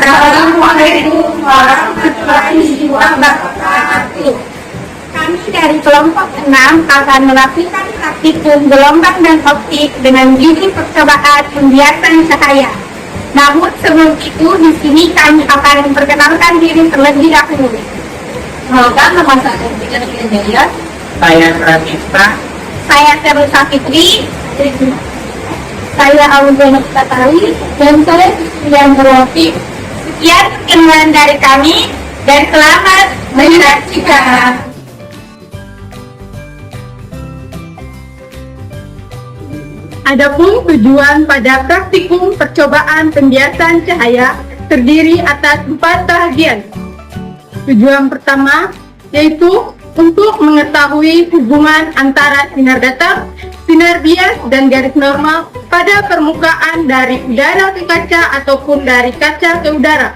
Assalamualaikum warahmatullahi wabarakatuh. Kami dari kelompok 6 akan melakukan praktikum gelombang dan optik dengan unit percobaan pembiasan cahaya. Namun sebelum itu, di sini kami akan memperkenalkan diri terlebih dahulu. Semoga nama saya Pratista. Saya Teresa Fitri. Saya Audrey Tatali dan saya yang berwakil. Sekian perkenalan dari kami dan selamat menyaksikan. Adapun tujuan pada praktikum percobaan pembiasan cahaya terdiri atas 4 bagian. Tujuan pertama yaitu untuk mengetahui hubungan antara sinar datang, sinar bias, dan garis normal pada permukaan dari udara ke kaca ataupun dari kaca ke udara.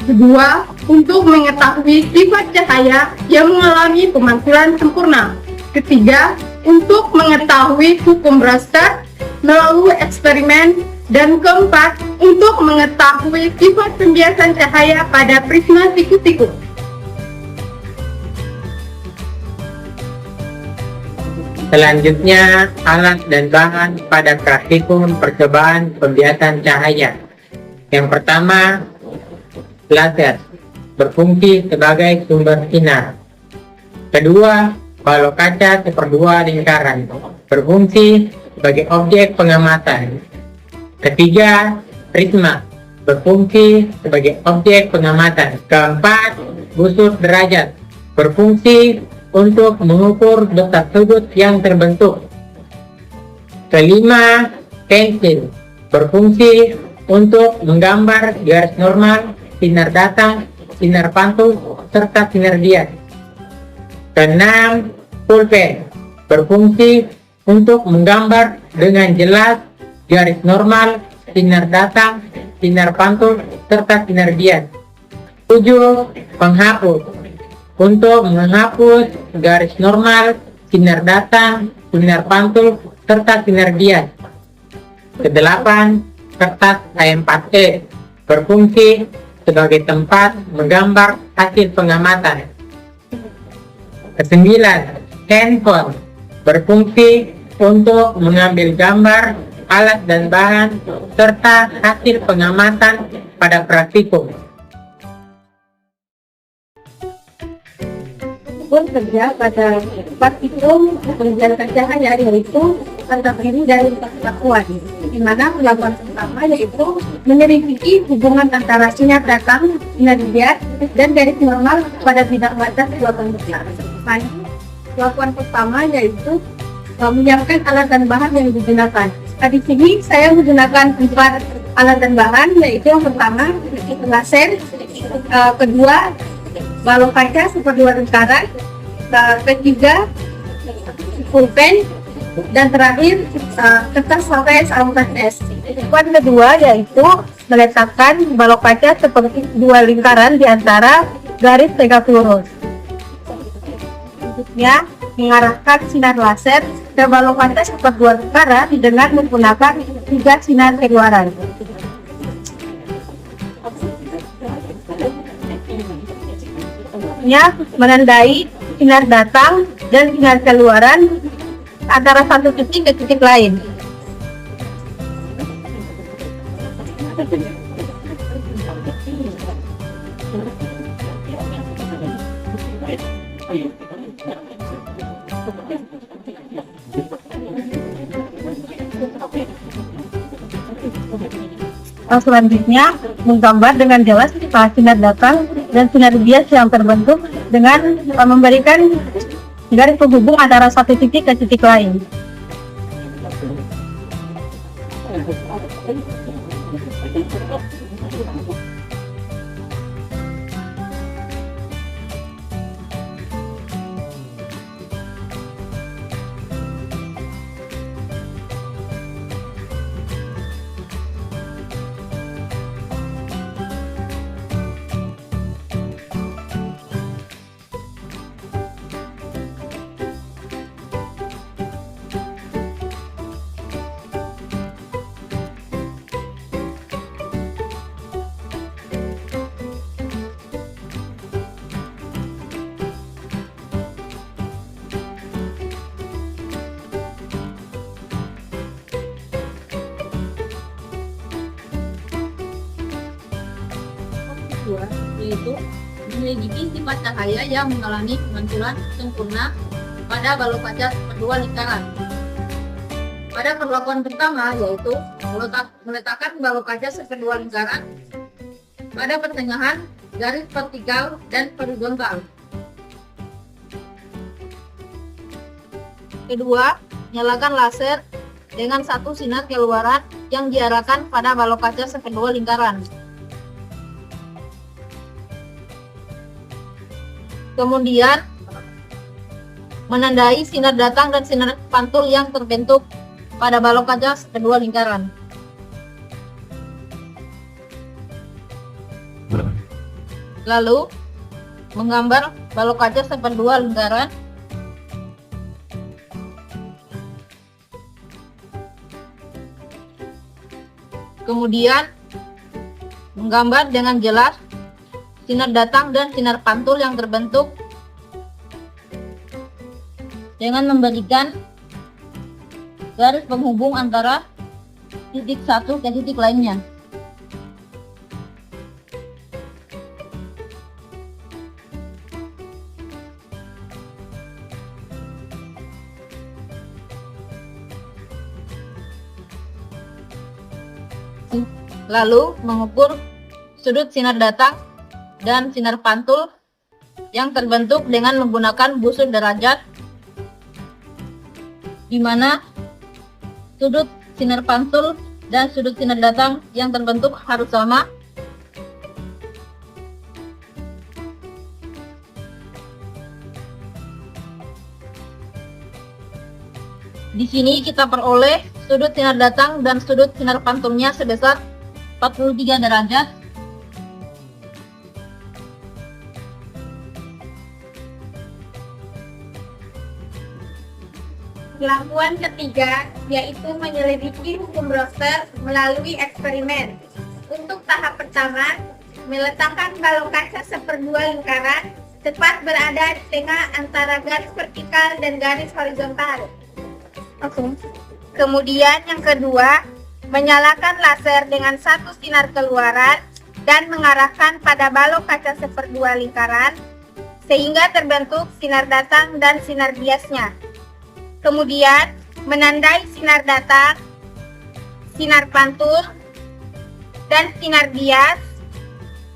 Kedua, untuk mengetahui sifat cahaya yang mengalami pemantulan sempurna. Ketiga, untuk mengetahui hukum Brewster melalui eksperimen. Dan keempat, untuk mengetahui sifat pembiasan cahaya pada prisma siku-siku. Selanjutnya, alat dan bahan pada praktikum percobaan pembiasan cahaya. Yang pertama, laser berfungsi sebagai sumber sinar. Kedua, balok kaca seperdua lingkaran berfungsi sebagai objek pengamatan. Ketiga, prisma berfungsi sebagai objek pengamatan. Keempat, busur derajat berfungsi untuk mengukur besar sudut yang terbentuk. Kelima, pensil berfungsi untuk menggambar garis normal, sinar datang, sinar pantul, serta sinar bias. Keenam, pulpen berfungsi untuk menggambar dengan jelas garis normal, sinar datang, sinar pantul, serta sinar bias. 7, penghapus untuk menghapus garis normal, sinar datang, sinar pantul, serta sinar bias. Kedelapan, kertas A4E berfungsi sebagai tempat menggambar hasil pengamatan. Kesembilan, handphone berfungsi untuk mengambil gambar, alat dan bahan, serta hasil pengamatan pada praktikum. Kerja pada praktikum pembiasan cahaya yaitu terdiri dari tahapan, di mana tahapan pertama yaitu menyelidiki hubungan antara sinar datang, sinar bias, dan garis normal pada bidang batas tahapan besar. Tahapan pertama yaitu menyiapkan alat dan bahan yang digunakan. Di sini saya menggunakan 4 alat dan bahan, yaitu yang pertama laser, kedua balok kaca seperdua lingkaran, ketiga pulpen, dan terakhir kertas HVS A4S. Poin kedua yaitu meletakkan balok kaca seperti 2 lingkaran di antara garis tegak lurus. Berikutnya, mengarahkan sinar laser ke balok kaca seperdua lingkaran dengan menggunakan 3 sinar keluaran. Menandai sinar datang dan sinar keluaran antara satu titik ke titik lain. Selanjutnya, menggambar dengan jelas sinar datang dan sinar bias yang terbentuk dengan memberikan garis penghubung antara satu titik ke titik lain. kedua yaitu menyelidiki sifat cahaya yang mengalami pembentukan sempurna pada balok kaca kedua lingkaran. Pada perlakuan pertama yaitu meletakkan balok kaca kedua lingkaran pada pertengahan garis vertikal dan horizontal. Kedua, nyalakan laser dengan satu sinar keluaran yang diarahkan pada balok kaca kedua lingkaran. Kemudian, menandai sinar datang dan sinar pantul yang terbentuk pada balok kaca kedua lingkaran. Lalu, menggambar balok kaca kedua lingkaran. Kemudian, menggambar dengan jelas sinar datang dan sinar pantul yang terbentuk dengan memberikan garis penghubung antara titik satu ke titik lainnya. Lalu mengukur sudut sinar datang dan sinar pantul yang terbentuk dengan menggunakan busur derajat, di mana sudut sinar pantul dan sudut sinar datang yang terbentuk harus sama. Di sini kita peroleh sudut sinar datang dan sudut sinar pantulnya sebesar 43 derajat. Perlakuan ketiga yaitu menyelidiki hukum Brewster melalui eksperimen. Untuk tahap pertama, meletakkan balok kaca seperdua lingkaran tepat berada di tengah antara garis vertikal dan garis horizontal. Kemudian yang kedua, menyalakan laser dengan satu sinar keluaran dan mengarahkan pada balok kaca seperdua lingkaran sehingga terbentuk sinar datang dan sinar biasnya. Kemudian menandai sinar datang, sinar pantul, dan sinar bias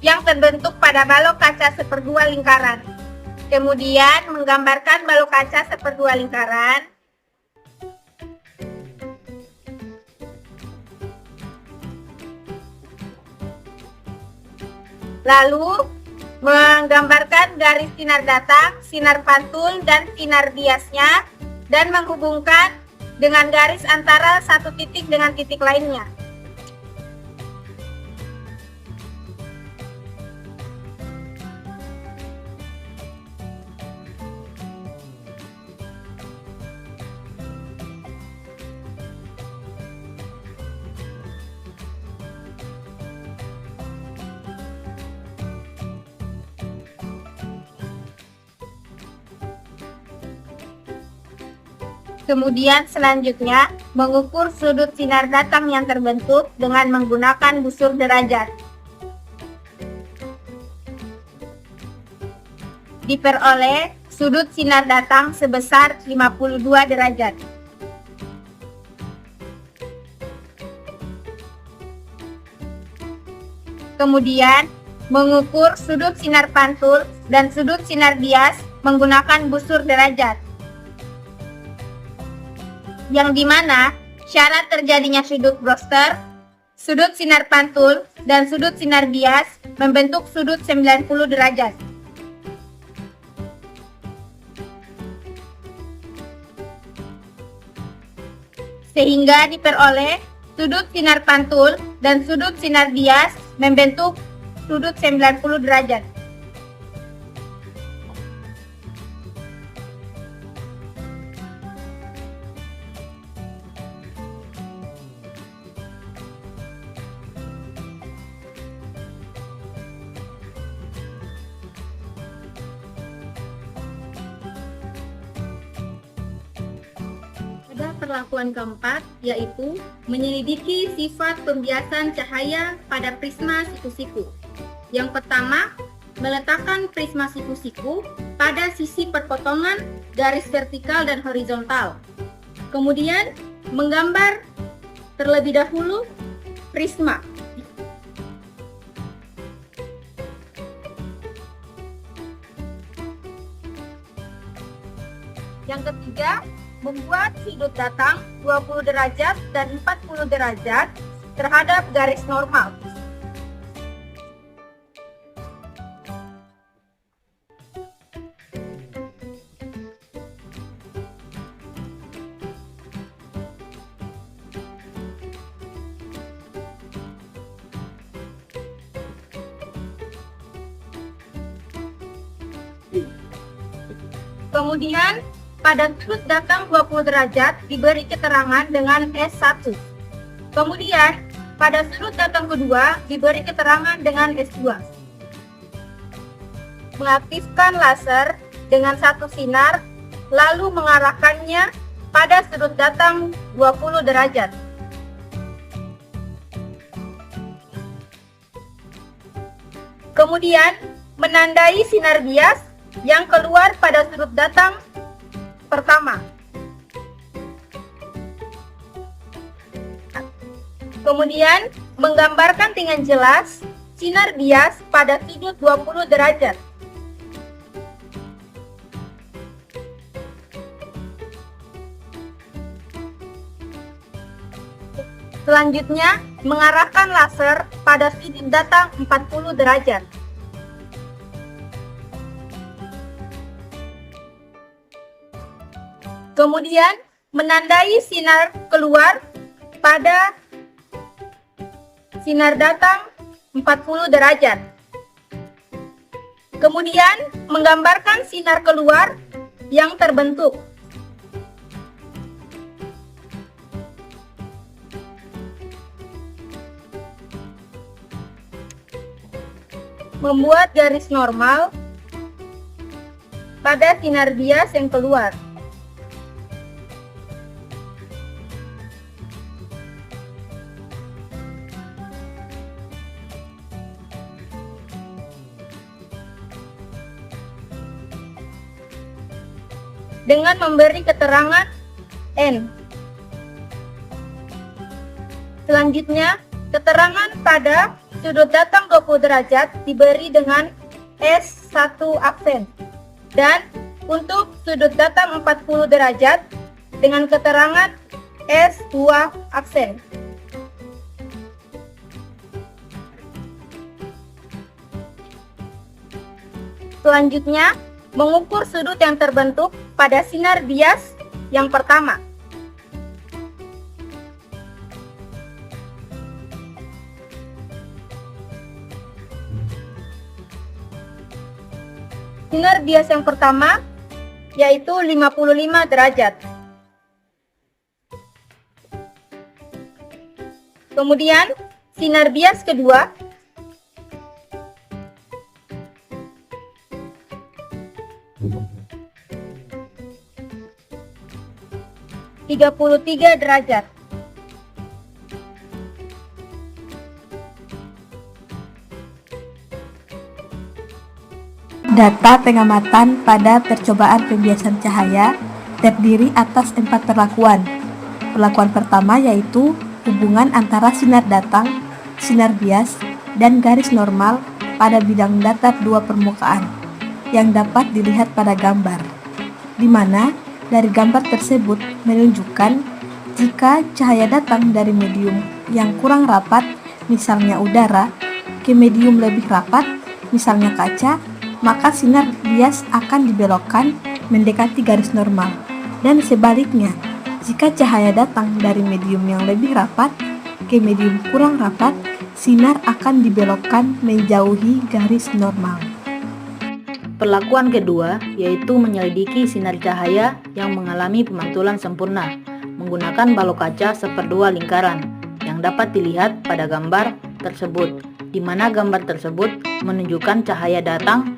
yang terbentuk pada balok kaca seperdua lingkaran. Kemudian menggambarkan balok kaca seperdua lingkaran. Lalu menggambarkan garis sinar datang, sinar pantul, dan sinar biasnya, dan menghubungkan dengan garis antara satu titik dengan titik lainnya. Kemudian selanjutnya, mengukur sudut sinar datang yang terbentuk dengan menggunakan busur derajat. Diperoleh sudut sinar datang sebesar 52 derajat. Kemudian, mengukur sudut sinar pantul dan sudut sinar bias menggunakan busur derajat, yang dimana syarat terjadinya sudut Brewster, sudut sinar pantul, dan sudut sinar bias membentuk sudut 90 derajat. Sehingga diperoleh sudut sinar pantul dan sudut sinar bias membentuk sudut 90 derajat. Perlakuan keempat yaitu menyelidiki sifat pembiasan cahaya pada prisma siku-siku. Yang pertama, meletakkan prisma siku-siku pada sisi perpotongan garis vertikal dan horizontal. Kemudian, menggambar terlebih dahulu prisma. Yang ketiga, membuat sudut datang 20 derajat dan 40 derajat terhadap garis normal. Kemudian, pada sudut datang 20 derajat diberi keterangan dengan S1. Kemudian, pada sudut datang kedua diberi keterangan dengan S2. Mengaktifkan laser dengan satu sinar, lalu mengarahkannya pada sudut datang 20 derajat. Kemudian, menandai sinar bias yang keluar pada sudut datang pertama. Kemudian, menggambarkan dengan jelas sinar bias pada sudut 20 derajat. Selanjutnya, mengarahkan laser pada sudut datang 40 derajat. Kemudian, menandai sinar keluar pada sinar datang 40 derajat. Kemudian, menggambarkan sinar keluar yang terbentuk. Membuat garis normal pada sinar bias yang keluar. Dengan memberi keterangan N. Selanjutnya, keterangan pada sudut datang 20 derajat diberi dengan S1 aksen. Dan untuk sudut datang 40 derajat dengan keterangan S2 aksen. Selanjutnya, mengukur sudut yang terbentuk pada sinar bias yang pertama. Sinar bias yang pertama yaitu 55 derajat. Kemudian, sinar bias kedua (33 derajat). Data pengamatan pada percobaan pembiasan cahaya terdiri atas 4 perlakuan. Perlakuan pertama yaitu hubungan antara sinar datang, sinar bias, dan garis normal pada bidang datar dua permukaan yang dapat dilihat pada gambar, di mana dari gambar tersebut menunjukkan jika cahaya datang dari medium yang kurang rapat, misalnya udara, ke medium lebih rapat, misalnya kaca, maka sinar bias akan dibelokkan mendekati garis normal. Dan sebaliknya, jika cahaya datang dari medium yang lebih rapat ke medium kurang rapat, sinar akan dibelokkan menjauhi garis normal. Perlakuan kedua yaitu menyelidiki sinar cahaya yang mengalami pemantulan sempurna menggunakan balok kaca seperdua lingkaran yang dapat dilihat pada gambar tersebut, di mana gambar tersebut menunjukkan cahaya datang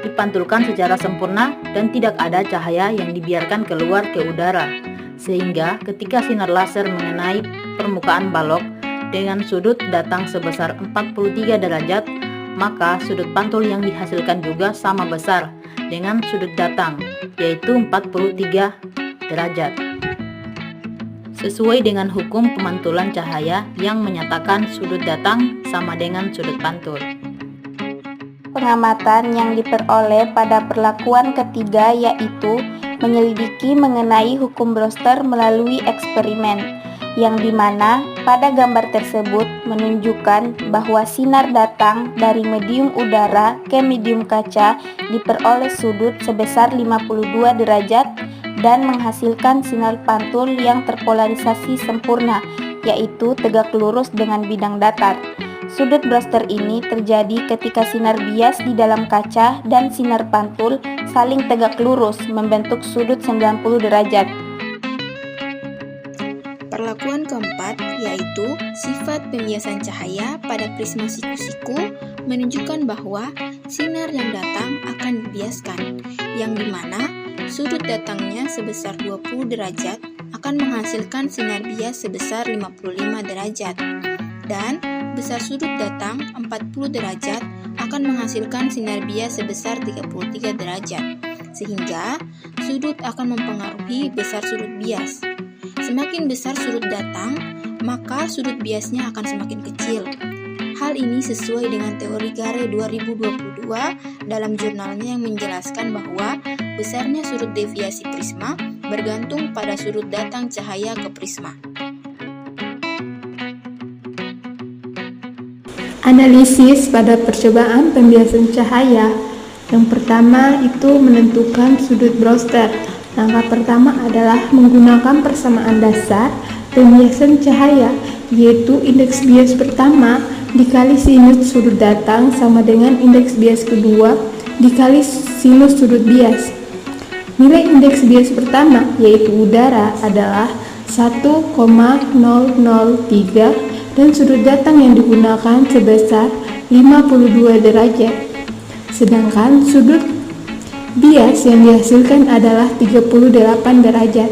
dipantulkan secara sempurna dan tidak ada cahaya yang dibiarkan keluar ke udara, sehingga ketika sinar laser mengenai permukaan balok dengan sudut datang sebesar 43 derajat, maka sudut pantul yang dihasilkan juga sama besar dengan sudut datang, yaitu 43 derajat. Sesuai dengan hukum pemantulan cahaya yang menyatakan sudut datang sama dengan sudut pantul. Pengamatan yang diperoleh pada perlakuan ketiga yaitu menyelidiki mengenai hukum Brewster melalui eksperimen, yang dimana pada gambar tersebut menunjukkan bahwa sinar datang dari medium udara ke medium kaca diperoleh sudut sebesar 52 derajat dan menghasilkan sinar pantul yang terpolarisasi sempurna, yaitu tegak lurus dengan bidang datar. Sudut Brewster ini terjadi ketika sinar bias di dalam kaca dan sinar pantul saling tegak lurus membentuk sudut 90 derajat. Perlakuan keempat yaitu sifat pembiasan cahaya pada prisma siku-siku menunjukkan bahwa sinar yang datang akan dibiaskan, yang dimana sudut datangnya sebesar 20 derajat akan menghasilkan sinar bias sebesar 55 derajat, dan besar sudut datang 40 derajat akan menghasilkan sinar bias sebesar 33 derajat, sehingga sudut akan mempengaruhi besar sudut bias. Semakin besar sudut datang, maka sudut biasnya akan semakin kecil. Hal ini sesuai dengan teori Gare 2022 dalam jurnalnya yang menjelaskan bahwa besarnya sudut deviasi prisma bergantung pada sudut datang cahaya ke prisma. Analisis pada percobaan pembiasan cahaya. Yang pertama itu menentukan sudut Brewster. Langkah pertama adalah menggunakan persamaan dasar pembiasan cahaya, yaitu indeks bias pertama dikali sinus sudut datang sama dengan indeks bias kedua dikali sinus sudut bias. Nilai indeks bias pertama, yaitu udara, adalah 1,003 dan sudut datang yang digunakan sebesar 52 derajat. Sedangkan sudut bias yang dihasilkan adalah 38 derajat.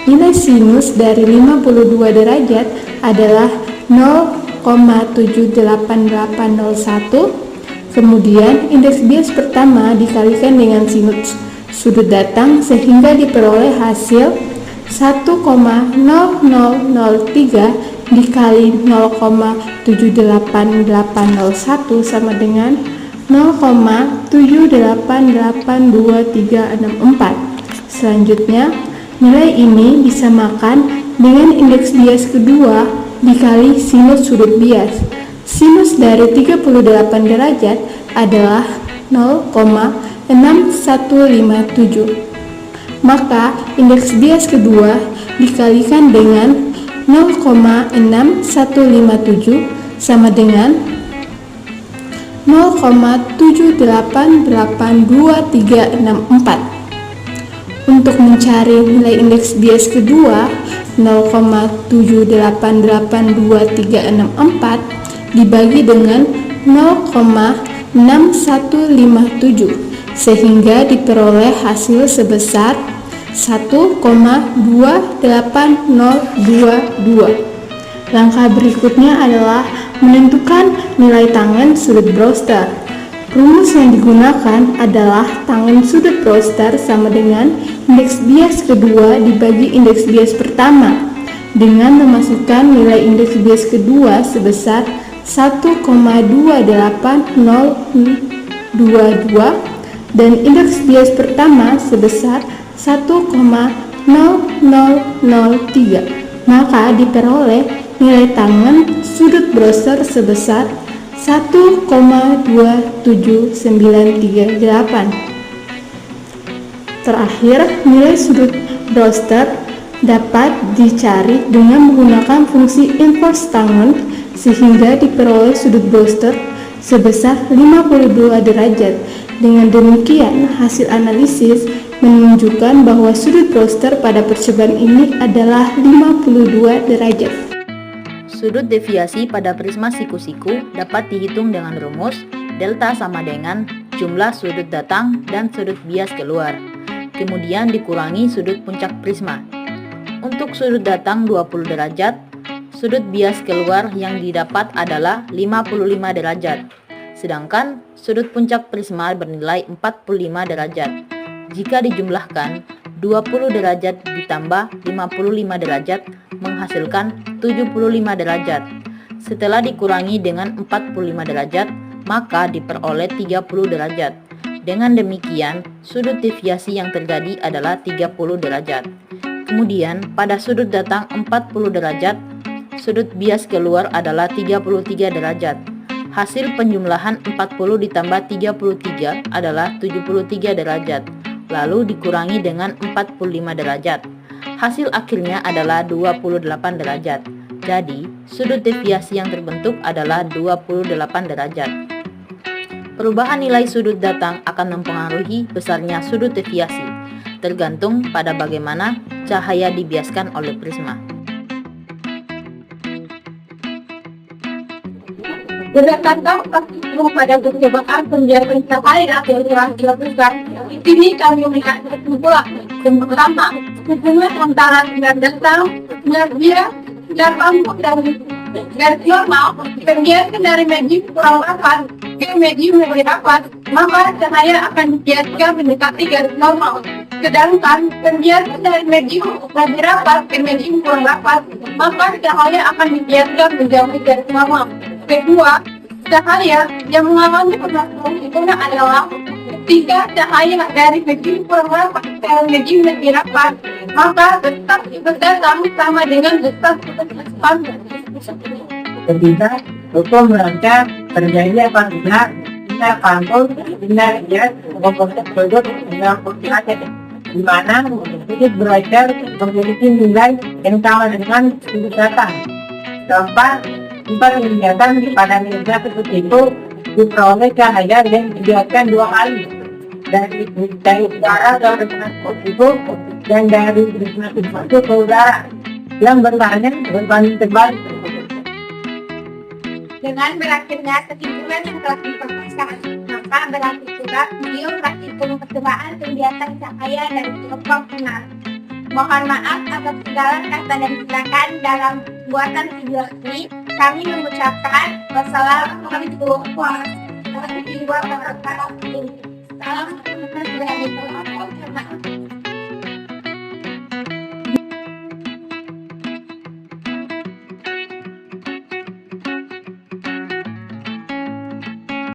Nilai sinus dari 52 derajat adalah 0,78801. Kemudian indeks bias pertama dikalikan dengan sinus sudut datang sehingga diperoleh hasil 1,0003 dikali 0,78801 sama dengan 0,7882364. Selanjutnya, nilai ini disamakan dengan indeks bias kedua dikali sinus sudut bias. Sinus dari 38 derajat adalah 0,6157. Maka indeks bias kedua dikalikan dengan 0,6157 sama dengan 0,7882364. Untuk mencari nilai indeks bias kedua 0,7882364 dibagi dengan 0,6157 sehingga diperoleh hasil sebesar 1,2802. Langkah berikutnya adalah menentukan nilai tangen sudut Brewster. Rumus yang digunakan adalah tangen sudut Brewster sama dengan indeks bias kedua dibagi indeks bias pertama, dengan memasukkan nilai indeks bias kedua sebesar 1,28022 dan indeks bias pertama sebesar 1,0003, maka diperoleh nilai tangen sudut Brewster sebesar 1,2798. Terakhir, nilai sudut Brewster dapat dicari dengan menggunakan fungsi inverse tangen sehingga diperoleh sudut Brewster sebesar 52 derajat. Dengan demikian, hasil analisis menunjukkan bahwa sudut Brewster pada percobaan ini adalah 52 derajat. Sudut deviasi pada prisma siku-siku dapat dihitung dengan rumus delta sama dengan jumlah sudut datang dan sudut bias keluar, kemudian dikurangi sudut puncak prisma. Untuk sudut datang 20 derajat, sudut bias keluar yang didapat adalah 55 derajat. sedangkan sudut puncak prisma bernilai 45 derajat. Jika dijumlahkan, 20 derajat ditambah 55 derajat menghasilkan 75 derajat. Setelah dikurangi dengan 45 derajat, maka diperoleh 30 derajat. Dengan demikian, sudut deviasi yang terjadi adalah 30 derajat. Kemudian, pada sudut datang 40 derajat, sudut bias keluar adalah 33 derajat. Hasil penjumlahan 40 ditambah 33 adalah 73 derajat, lalu dikurangi dengan 45 derajat. Hasil akhirnya adalah 28 derajat. Jadi, sudut deviasi yang terbentuk adalah 28 derajat. Perubahan nilai sudut datang akan mempengaruhi besarnya sudut deviasi, tergantung pada bagaimana cahaya dibiaskan oleh prisma. Berdasarkan praktikum pada percobaan pembiasan cahaya yang telah dilakukan, di sini kami melihat kesimpulan. Yang pertama, hubungan antara sinar datang, sinar bias, sinar lampu dan garis normal pembiasan dari medium kurang rapat ke medium lebih rapat, maka cahaya akan dibiaskan mendekati garis normal. Sedangkan pembiasan dari medium lebih rapat ke medium kurang rapat, maka cahaya akan dibiaskan menjauhi garis normal. Kedua, cahaya yang mengalami penampakan itu adalah ketika cahaya dari medium kurang rapat ke medium lebih rapat, maka getar datang sama dengan getar panjang. Ketiga, hukum merancang terjadi apabila sinar pantul, sinar bias, komposit sudut dengan posisi di mana sudut belajar memiliki nilai yang sama dengan sudut datang. Keempat, sifat kegiatan pada media sudut itu diperoleh cahaya yang dibiaskan dua kali, dari udara ke resonans positif dan dari resonans positif ke udara yang bertanya berbanding terbalik. Dengan berakhirnya kesimpulan yang telah diperlukan, maka berarti juga video praktikum percobaan pembiasan cahaya dari kelompok sinar. Mohon maaf atas segala kata dan tindakan dalam buatan video ini. Kami mengucapkan wassalamualaikum warahmatullahi wabarakatuh.